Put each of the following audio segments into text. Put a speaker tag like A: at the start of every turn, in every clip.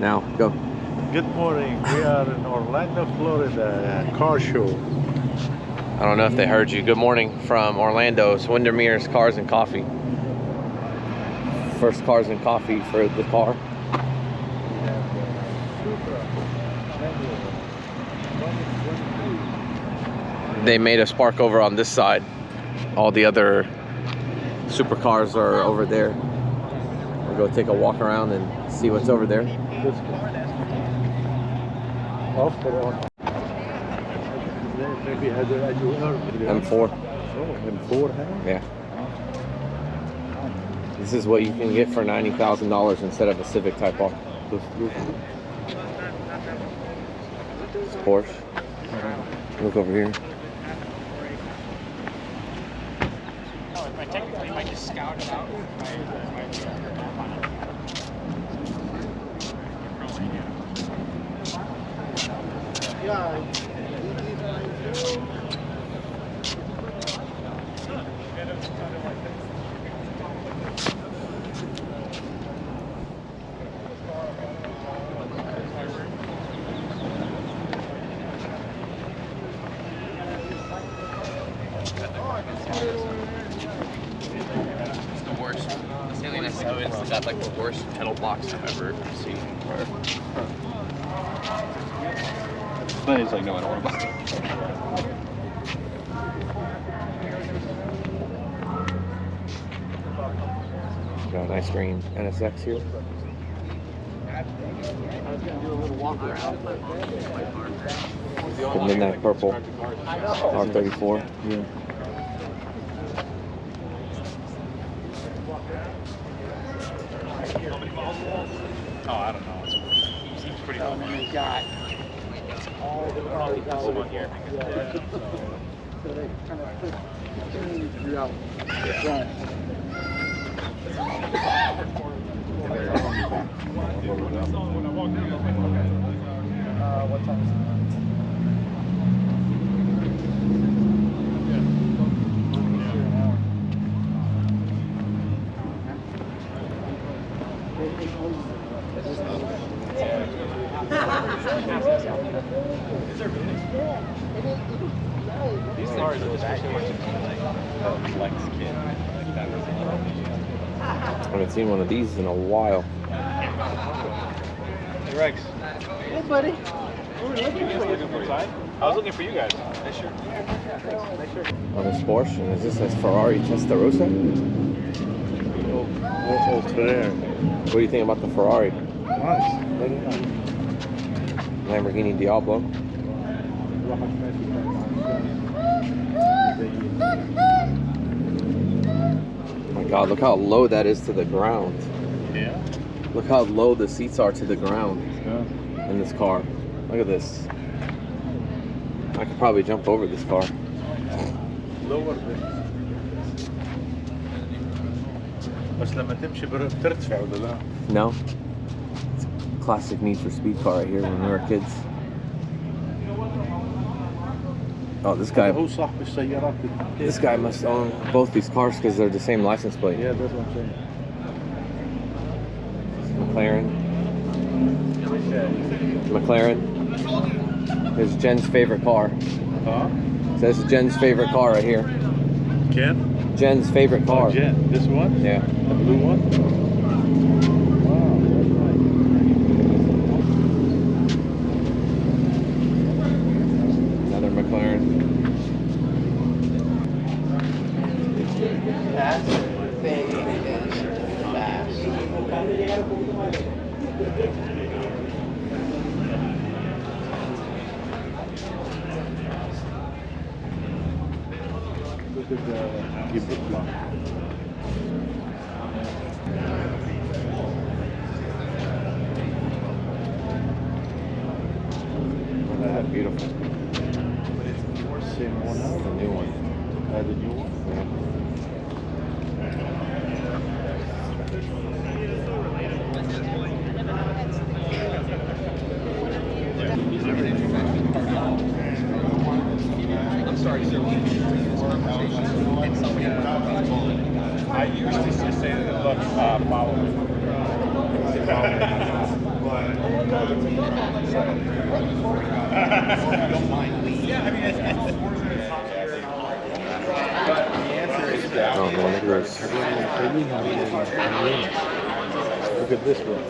A: Now, go.
B: Good morning. We are in Orlando, Florida, car show.
A: I don't know if they heard you. Good morning from Orlando's Windermere Cars and Coffee. First cars and coffee for the car.
B: We have Supra, 2022.
A: They made us park over on this side. All the other supercars are over there. We'll go take a walk around and see what's over there. M4.
B: M4, huh?
A: Yeah. This is what you can get for $90,000 instead of a Civic Type R. It's Porsche. Look over here.
C: Technically, you might just scout it out.
A: It's the worst. This alien S7's got like the worst pedal box I've ever seen.
C: But he's like, no, I don't want to buy it.
A: Got a nice green NSX here.
C: I was going to do a little walk around.
A: The midnight purple R34. Yeah.
C: Oh, I don't know. It seems pretty cool. And they've got all the on here. So they kind of put things throughout the front. What time is it? These cars are actually like flex kit.
A: I haven't seen one of these in a while.
C: Hey Rex.
D: Hey buddy.
C: You guys looking for side? I was looking for you guys. Nice shirt. Nice shirt.
A: On this Porsche, and is this a Ferrari Testarossa?
B: Oh, today.
A: What do you think about the Ferrari?
B: Nice. Very nice.
A: Lamborghini Diablo. Oh my God, look how low that is to the ground.
B: Yeah.
A: Look how low the seats are to the ground
B: Yeah.
A: in this car. Look at this. I could probably jump over this car.
B: Lower bit. بس لما تمشي بترتفع ولا لا؟
A: No. It's a classic Need for Speed car right here when we were kids. Oh, this guy.
B: هو صاحب السيارات.
A: This guy must own both these cars because they're the same license plate.
B: Yeah, that's what I'm saying.
A: McLaren. McLaren. Here's Jen's favorite car.
B: Huh?
A: So this is Jen's favorite car right here.
B: Ken?
A: Jen's favorite car.
B: Oh, Jen. This one?
A: Yeah.
B: The blue one? Wow,
A: Another McLaren.
D: That thing is fast.
B: Look at the keyboard block.
A: Beautiful.
B: Same one now?
A: The new one.
B: The new one?
A: Yeah.
C: I'm sorry, sir. I used to say that, look, follow me.
A: Oh no, look at this.
B: Look at this one.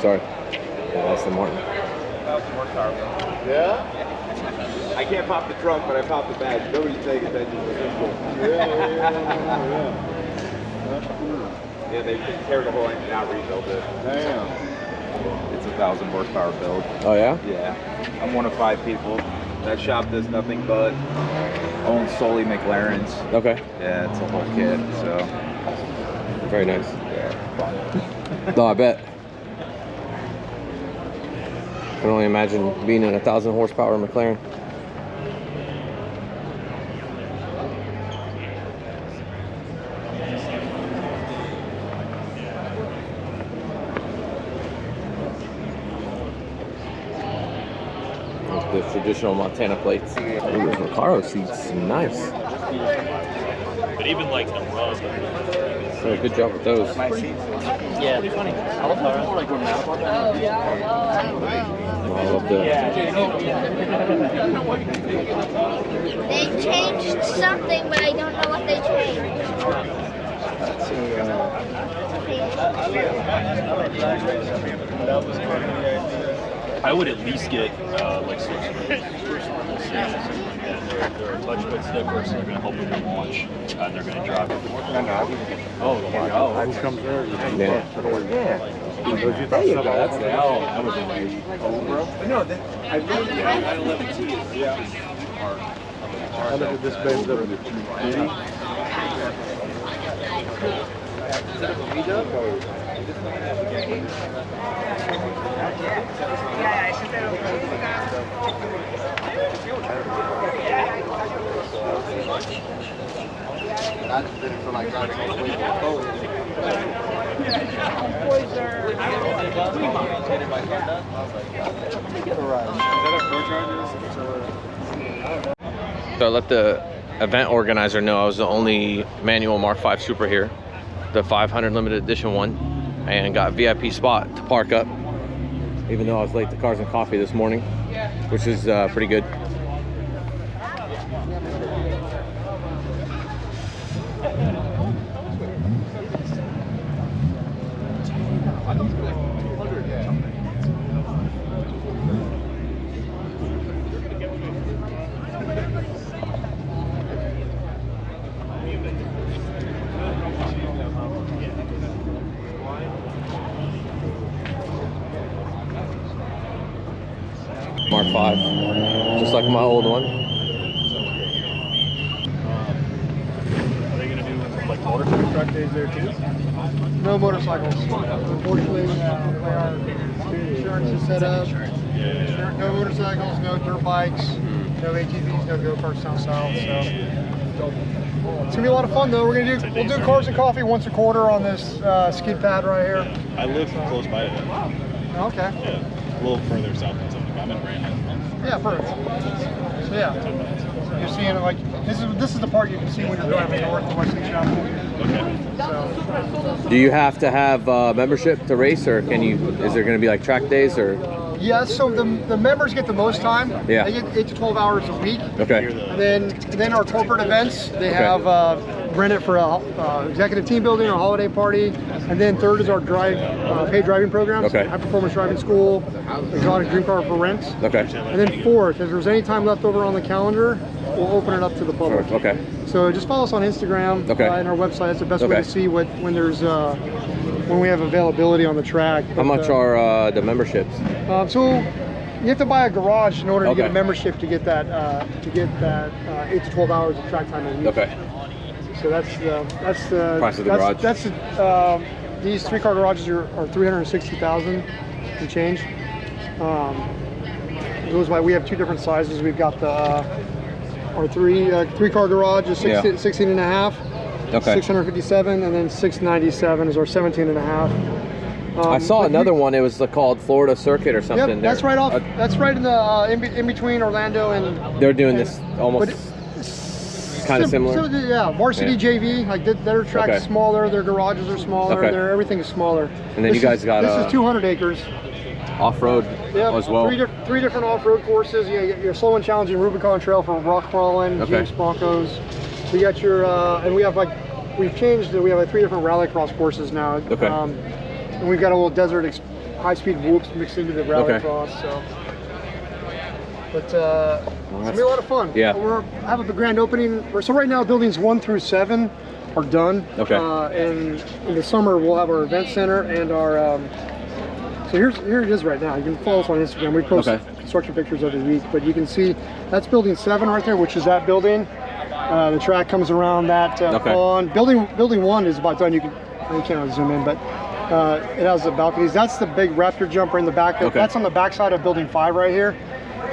A: Sorry. Yeah, that's the Martin.
B: Yeah?
E: I can't pop the trunk, but I pop the badge. Nobody's paying attention to this one. Yeah, they tear the whole engine out, rebuild it.
B: Damn.
E: It's a 1,000 horsepower build.
A: Oh yeah?
E: Yeah. I'm one of 5 people. That shop does nothing but own solely McLarens.
A: Okay.
E: Yeah, it's a whole kit, so.
A: Very nice.
E: Yeah, fun.
A: No, I bet. I can only imagine being in a 1,000 horsepower McLaren. The traditional Montana plates. Ooh, those Recaro seats, nice.
C: But even like the rug.
A: Oh, good job with those.
C: Yeah, pretty funny. I love that.
A: Oh, I love the.
F: They changed something, but I don't know what they changed.
C: I would at least get like some they're a touch bit stiffer, so they're going to help with the launch, and they're going to drop it. Oh, the launch. Oh,
B: Who comes there?
A: Yeah.
B: There you go.
C: that's the L. That would be nice.
E: No, I really
B: I look at this Benz up in the
A: So I let the event organizer know I was the only manual Mark V Supra here, the 500 limited edition one, and got VIP spot to park up, even though I was late to Cars and Coffee this morning, which is pretty good. Mark V, just like my old one.
C: Are they going to do like motorcycle track days there too?
G: No motorcycles. Unfortunately, the way our insurance is set up, no motorcycles, no dirt bikes, no ATVs, no go-karts down south. So it's gonna be a lot of fun though. We'll do Cars and Coffee once a quarter on this skid pad right here.
C: I live close by to it.
G: Okay.
C: Yeah, a little further south than something. I'm in Brandon.
G: Yeah, perfect. So yeah, you're seeing it like this is the part you can see when you're driving north to West Chapel.
C: Okay.
G: So.
A: Do you have to have membership to race, or can you? Is there going to be like track days, or?
G: Yeah, so the members get the most time.
A: Yeah.
G: They get 8 to 12 hours a week.
A: Okay.
G: And then our corporate events, they have rent it for a executive team building or holiday party. And then third is our paid driving programs.
A: Okay.
G: High performance driving school, exotic dream car for rent.
A: Okay.
G: And then fourth, if there's any time left over on the calendar, we'll open it up to the public.
A: Okay.
G: So just follow us on Instagram and our website. That's the best way to see when we have availability on the track.
A: How much are the memberships?
G: So you have to buy a garage in order to get a membership to get that 8 to 12 hours of track time a week.
A: Okay.
G: So that's the
A: price of the garage.
G: These 3-car garages are $360,000 and change. Those why we have 2 different sizes. We've got the our three-car garage is 16 and a half.
A: Okay.
G: 657, and then 697 is our 17 and a half.
A: I saw another one. It was called Florida Circuit or something.
G: Yep, that's right off. That's right in the in between Orlando and.
A: They're doing this almost kind of similar.
G: Yeah, varsity JV. Like their track's smaller, their garages are smaller, everything is smaller.
A: And then you guys got
G: this is 200 acres.
A: Off-road as well.
G: Three different off-road courses. You got your slow and challenging Rubicon Trail for rock crawling, James Broncos. We got your and we have we've changed. We have 3 different rallycross courses now.
A: Okay.
G: And we've got a little desert high-speed whoops mixed into the rallycross. So, but it's gonna be a lot of fun.
A: Yeah.
G: We're having a grand opening. So right now, buildings 1 through 7 are done.
A: Okay.
G: And in the summer, we'll have our event center and our. So here it is right now. You can follow us on Instagram. We post construction pictures every week, but you can see that's building 7 right there, which is that building. The track comes around that pond. Building 1 is about done. You can't really zoom in, but it has the balconies. That's the big Raptor jumper in the back. That's on the back side of building 5 right here,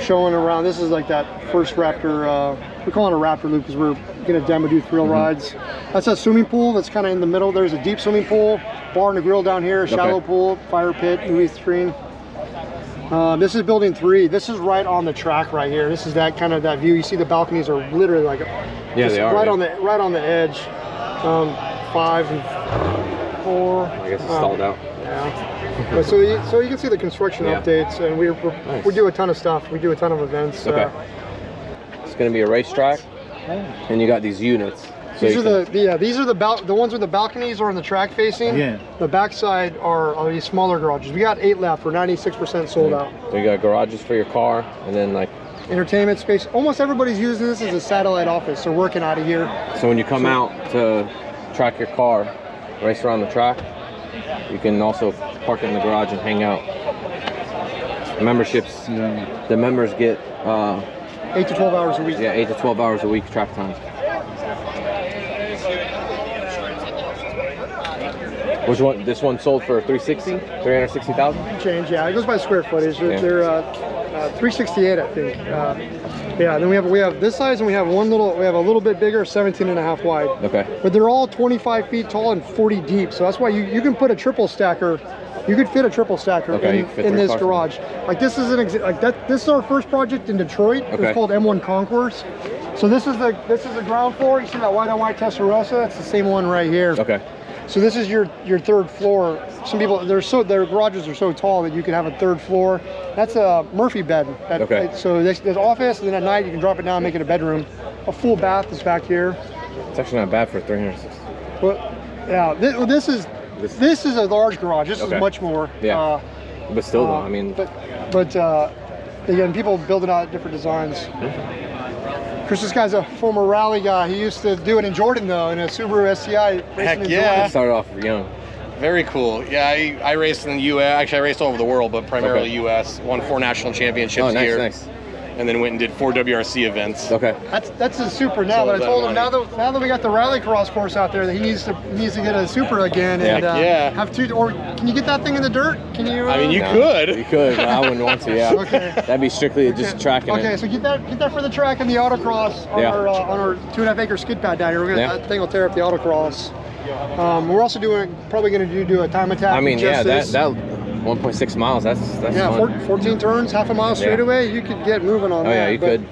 G: showing around. This is like that first Raptor. We call it a Raptor loop because we're gonna demo do thrill rides. That's a swimming pool that's kind of in the middle. There's a deep swimming pool, bar and a grill down here, shallow pool, fire pit, movie screen. This is building 3. This is right on the track right here. This is that view. You see the balconies are literally like
A: they are
G: right on the edge. 5 and 4.
A: I guess it's stalled out.
G: Yeah. But so you can see the construction updates, and we do a ton of stuff. We do a ton of events.
A: It's going to be a racetrack, and you got these units. So
G: these are the ones with the balconies are on the track facing. Yeah. The backside are these smaller garages. We got 8 left. We're 96% sold out.
A: So you got garages for your car, and then
G: entertainment space. Almost everybody's using this as a satellite office. They're working out of here.
A: So when you come out to track your car, race around the track, you can also park it in the garage and hang out. Memberships, the members get
G: 8 to 12 hours a week.
A: Yeah, 8 to 12 hours a week track time. Which one? This one sold for 360,000.
G: Change, yeah. It goes by square footage. They're 368, I think. Yeah. Then we have this size, and we have a little bit bigger, 17 and a half wide. Okay. But they're all 25 feet tall and 40 deep. So that's why you can put a triple stacker. You could fit a triple stacker in this garage. Like this is This is our first project in Detroit. It's called M1 Concourse. So this is the ground floor. You see that white on white Testarossa? It's the same one right here. Okay. So this is your 3rd floor. Some people their garages are so tall that you can have a 3rd floor. That's a Murphy bed. So there's office, and then at night you can drop it down and make it a bedroom. A full bath is back here.
A: It's actually not bad for 360.
G: Well, yeah. This is a large garage. This is much more.
A: Yeah. But still, though, I mean.
G: But again, people building out different designs. Chris, this guy's a former rally guy. He used to do it in Jordan, though, in a Subaru STI.
H: Heck yeah.
A: Started off young.
H: Very cool. Yeah, I raced in the U.S. Actually, I raced all over the world, but primarily U.S. Won 4 national championships here.
A: Nice.
H: And then went and did 4 WRC events.
A: Okay.
G: That's a Supra now, but I told him now that we got the rallycross course out there, that he needs to get a Supra again and have 2. Or can you get that thing in the dirt? Can you?
H: I mean, you could.
A: You could. But I wouldn't want to. Yeah. Okay. That'd be strictly just tracking.
G: Okay, so get that for the track and the autocross on our 2.5 acre skid pad down here. That thing will tear up the autocross. We're also probably going to do a time attack.
A: I mean, that 1.6 miles. That's fun.
G: 14 turns, half a mile straightaway. You could get moving on that.
A: Oh yeah, you could.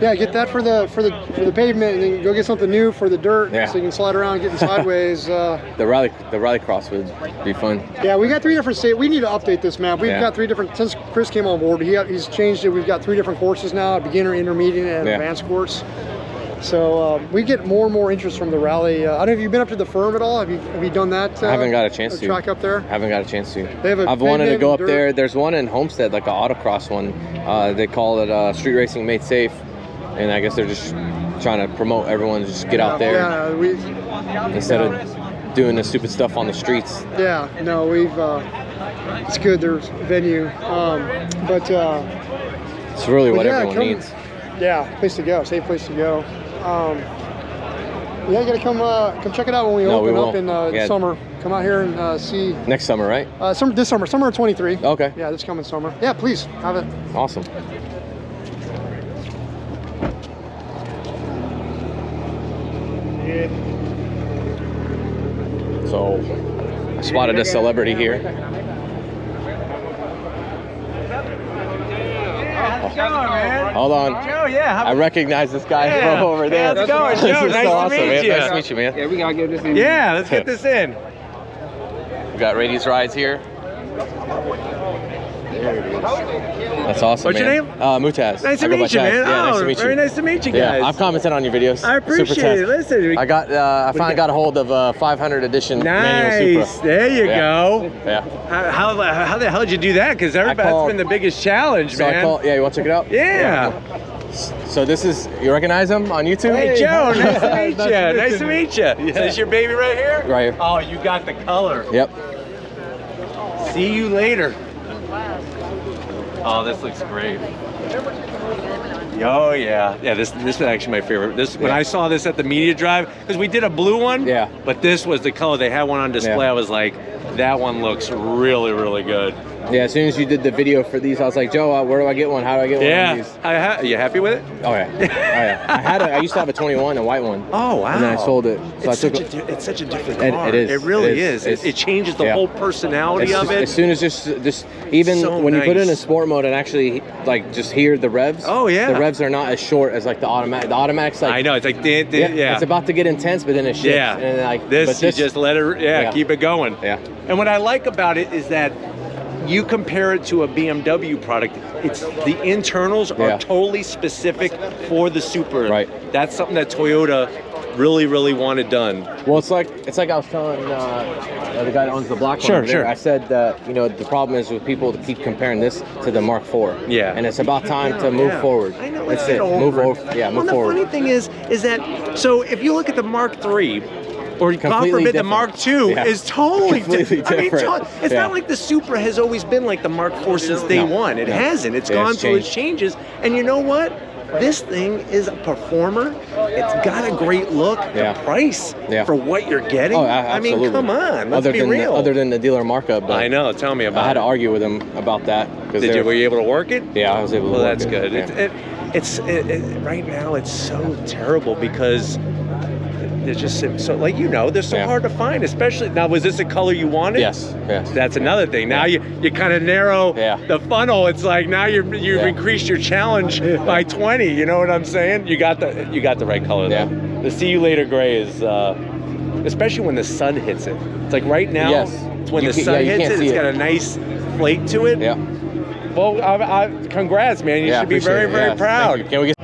G: Yeah, get that for the pavement, and then go get something new for the dirt, so you can slide around, getting sideways.
A: The rallycross would be fun.
G: Yeah, we got 3 different states. We need to update this map. We've got 3 different since Chris came on board. He's changed it. We've got 3 different courses now: a beginner, intermediate, and advanced course. So we get more and more interest from the rally. I don't know if you've been up to the firm at all. Have you done that?
A: I haven't got a chance to.
G: Track up there?
A: Haven't got a chance to. I've wanted to go up there. There's one in Homestead, like an autocross one. They call it Street Racing Made Safe, and I guess they're just trying to promote everyone to just get out there instead of doing the stupid stuff on the streets.
G: Yeah, no, it's good. There's a venue, but
A: it's really what everyone needs.
G: Yeah, place to go, safe place to go. You gotta come check it out when we open up in summer. Come out here and see.
A: Next summer, right?
G: This summer of 23.
A: Okay.
G: Yeah, this coming summer. Yeah, please have it.
A: Awesome. So I spotted a celebrity here. Hold on.
C: Joe, yeah.
A: I recognize this guy from over there.
C: How's it going,
A: This
C: Joe?
A: is
C: Nice
A: so
C: to
A: awesome,
C: meet
A: man.
C: you.
A: Nice to meet you, man.
D: Yeah, we gotta get this in.
C: Yeah, let's get this in.
A: We got Rady's rides here. That's awesome.
C: What's your
A: man.
C: name?
A: Mutaz.
C: Nice to
A: I go by
C: meet you,
A: Chaz.
C: man.
A: Yeah, nice to meet you.
C: Very nice to meet you guys.
A: Yeah, I've commented on your videos.
C: I appreciate
A: Super
C: it.
A: Taz.
C: Listen,
A: I got. I finally got a hold of a 500 edition manual
C: nice.
A: Supra.
C: There you
A: Yeah.
C: go.
A: Yeah.
C: How the hell did you do that? Because that's been the biggest challenge,
A: So
C: man.
A: I call. Yeah, you want to check it out?
C: Yeah.
A: So this is. You recognize him on YouTube?
C: Hey, Joe. Nice to meet you. Nice to meet you. So this your baby right here?
A: Right here.
C: Oh, you got the color.
A: Yep.
C: See you later. Oh, this looks great. Oh yeah, yeah. This is actually my favorite. When I saw this at the media drive, because we did a blue one.
A: Yeah.
C: But this was the color. They had one on display.
A: Yeah.
C: I was like, that one looks really, really good.
A: Yeah. As soon as you did the video for these, I was like, Joe, where do I get one? How do I get one of these?
C: Are you happy with it?
A: Oh yeah. Oh yeah. I used to have a 21, a white one.
C: Oh wow.
A: And then I sold it. So
C: It's,
A: I took
C: it's such a different
A: It-
C: car.
A: it is.
C: It really
A: It is.
C: is. It changes the whole personality of it.
A: As soon as just even
C: So
A: when you put it in a
C: nice.
A: sport mode and actually like just hear the revs.
C: Oh, yeah.
A: The revs are not as short as like the automatic. The automatic's like
C: I know. It's like
A: it's about to get intense, but then it shifts.
C: Yeah.
A: And then, like
C: This,
A: but
C: you just let it,
A: Yeah.
C: keep it going.
A: Yeah.
C: And what I like about it is that you compare it to a BMW product. It's the internals are
A: Yeah.
C: totally specific for the Supra.
A: Right.
C: That's something that Toyota really, really wanted done.
A: Well, it's like I was telling the guy that owns the block.
C: Sure,
A: over there,
C: sure.
A: I said that the problem is with people to keep comparing this to the Mark IV.
C: Yeah.
A: And it's about time to move forward.
C: I know.
A: That's
C: let's
A: it.
C: get over
A: Move
C: it.
A: over. Yeah, move
C: well,
A: forward.
C: the funny thing is that so if you look at the Mark III. Or God
A: Completely
C: forbid, the
A: different.
C: Mark II
A: Yeah.
C: is totally
A: Completely different.
C: I mean, it's
A: Yeah.
C: not like the Supra has always been like the Mark IV since day
A: No.
C: one. It
A: No.
C: hasn't. It's
A: Yeah,
C: gone
A: it's
C: through its
A: changed.
C: changes. And you know what? This thing is a performer. It's got a great look.
A: Yeah.
C: The price
A: Yeah.
C: for what you're getting.
A: Oh,
C: I mean,
A: absolutely.
C: come on. Let's be real.
A: Other than the dealer markup. But
C: I know. Tell me about
A: I had
C: it.
A: to argue with him about that.
C: Were you able to work it?
A: Yeah, I was able to
C: Well,
A: work
C: that's
A: it.
C: good.
A: Yeah.
C: Right now it's so terrible because they're just so like they're so
A: Yeah.
C: hard to find. Especially now, was this a color you wanted?
A: Yes.
C: That's another thing. Now you kind of narrow
A: Yeah.
C: the funnel. It's like now you've
A: Yeah.
C: increased your challenge by 20. You know what I'm saying? You got the right color though.
A: Yeah.
C: The See You Later gray is especially when the sun hits it. It's like right now.
A: Yes.
C: It's when
A: You
C: the
A: can-
C: sun
A: yeah, you
C: hits
A: can't
C: it.
A: see
C: It's
A: it.
C: got a nice flake to it.
A: Yeah.
C: Well, congrats, man. You
A: Yeah,
C: should be
A: appreciate
C: very,
A: it.
C: very
A: Yes,
C: proud.
A: thank you. Can we get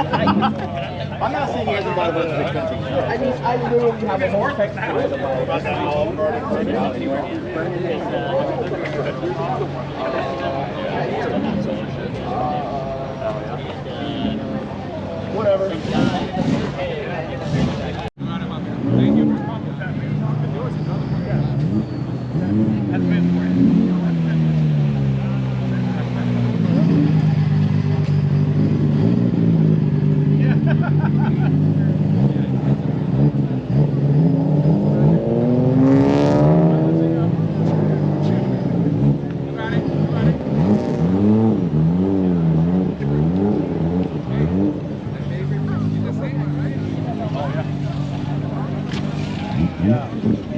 G: I'm not saying everybody was expensive. I mean, I literally have a more whatever.
B: Yeah.